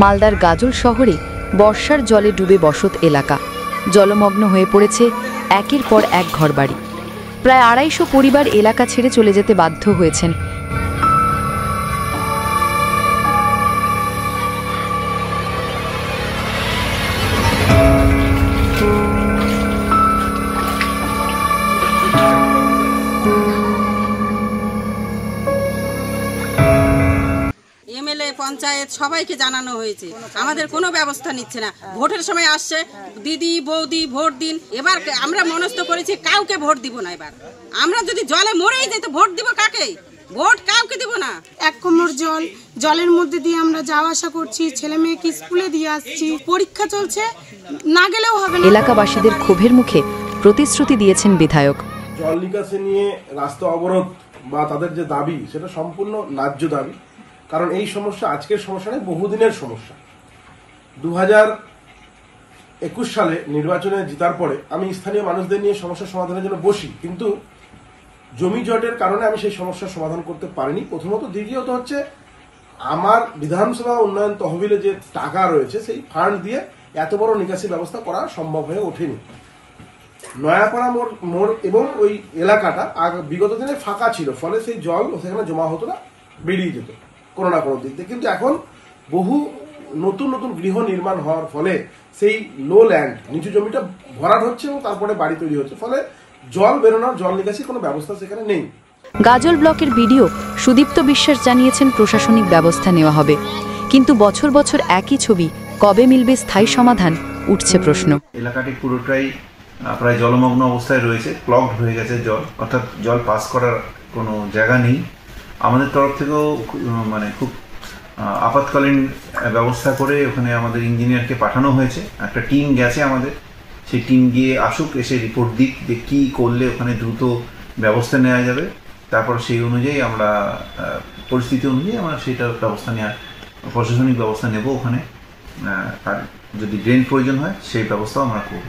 মালদার গাজল শহরে বর্ষার জলে ডুবে বসত এলাকা। জলমগ্ন হয়ে পড়েছে একের পর এক ঘরবাড়ি। প্রায় ২৫০ পরিবার এলাকা ছেড়ে চলে যেতে বাধ্য হয়েছেন। এমএলএ পঞ্চায়েত সবাইকে জানানো হয়েছে, আমাদের কোনো ব্যবস্থা নিচ্ছে না। ভোটের সময় আসছে দিদি বৌদি ভোট দিন, এবার আমরা মনস্থ করেছি কাউকে ভোট দিব না। এবার আমরা যদি জলে মরেই যাই তো ভোট দিব কাকে? ভোট কাউকে দিব না। এক কোমর জল, জলের মধ্যে দিয়ে আমরা যাওয়া আসা করছি, ছেলে মেয়েকে স্কুলে দিয়ে আসছি, পরীক্ষা চলছে, না গেলেও হবে না। এলাকাবাসীদের ক্ষোভের মুখে প্রতিশ্রুতি দিয়েছেন বিধায়ক। জল নিকাশি নিয়ে রাস্তা অবরোধ বা তাদের যে দাবি সেটা সম্পূর্ণ ন্যায্য দাবি, কারণ এই সমস্যা আজকের সমস্যা নয়, বহুদিনের সমস্যা। 2021 সালে নির্বাচনে জেতার পরে আমি স্থানীয় মানুষদের নিয়ে সমস্যা সমাধানের জন্য বসি, কিন্তু জমি জটের কারণে আমি সেই সমস্যার সমাধান করতে পারিনি, প্রথমত। দ্বিতীয়ত হচ্ছে আমার বিধানসভা উন্নয়ন তহবিলে যে টাকা রয়েছে সেই ফান্ড দিয়ে এত বড় নিকাশি ব্যবস্থা করা সম্ভব হয়ে ওঠেনি। নয়াপাড়া মোড় এবং ওই এলাকাটা বিগত দিনে ফাঁকা ছিল, ফলে সেই জল সেখানে জমা হতো না, বেরিয়ে যেত কোনো না কোনো দিক থেকে। কিন্তু এখন বহু নতুন নতুন গৃহ নির্মাণ হওয়ার ফলে সেই লো ল্যান্ড, নিচু জমিটা ভরাট হচ্ছে এবং তারপরে বাড়ি তৈরি হচ্ছে, ফলে জল বেরোনোর, জল নিকাশির কোনো ব্যবস্থা সেখানে নেই। গাজল ব্লকের বিডিও সুদীপ্ত বিশ্বাস জানিয়েছেন প্রশাসনিক ব্যবস্থা নেওয়া হবে, কিন্তু বছর বছর একই ছবি। কবে মিলবে স্থায়ী সমাধান, উঠছে প্রশ্ন। এলাকাটি পুরোটাই প্রায় জলমগ্ন অবস্থায় রয়েছে, ক্লগড হয়ে গেছে জল, অর্থাৎ জল পাস করার কোনো জায়গা নেই। আমাদের তরফ থেকেও খুব আপাতকালীন ব্যবস্থা করে ওখানে আমাদের ইঞ্জিনিয়ারকে পাঠানো হয়েছে, একটা টিম গেছে আমাদের, সেই টিম গিয়ে আসুক, এসে রিপোর্ট দিক যে কী করলে ওখানে দ্রুত ব্যবস্থা নেওয়া যাবে। তারপর সেই অনুযায়ী আমরা পরিস্থিতি অনুযায়ী আমরা সেইটার ব্যবস্থা নেওয়ার, প্রশাসনিক ব্যবস্থা নেব ওখানে। আর যদি ড্রেন প্রয়োজন হয় সেই ব্যবস্থাও আমরা করব।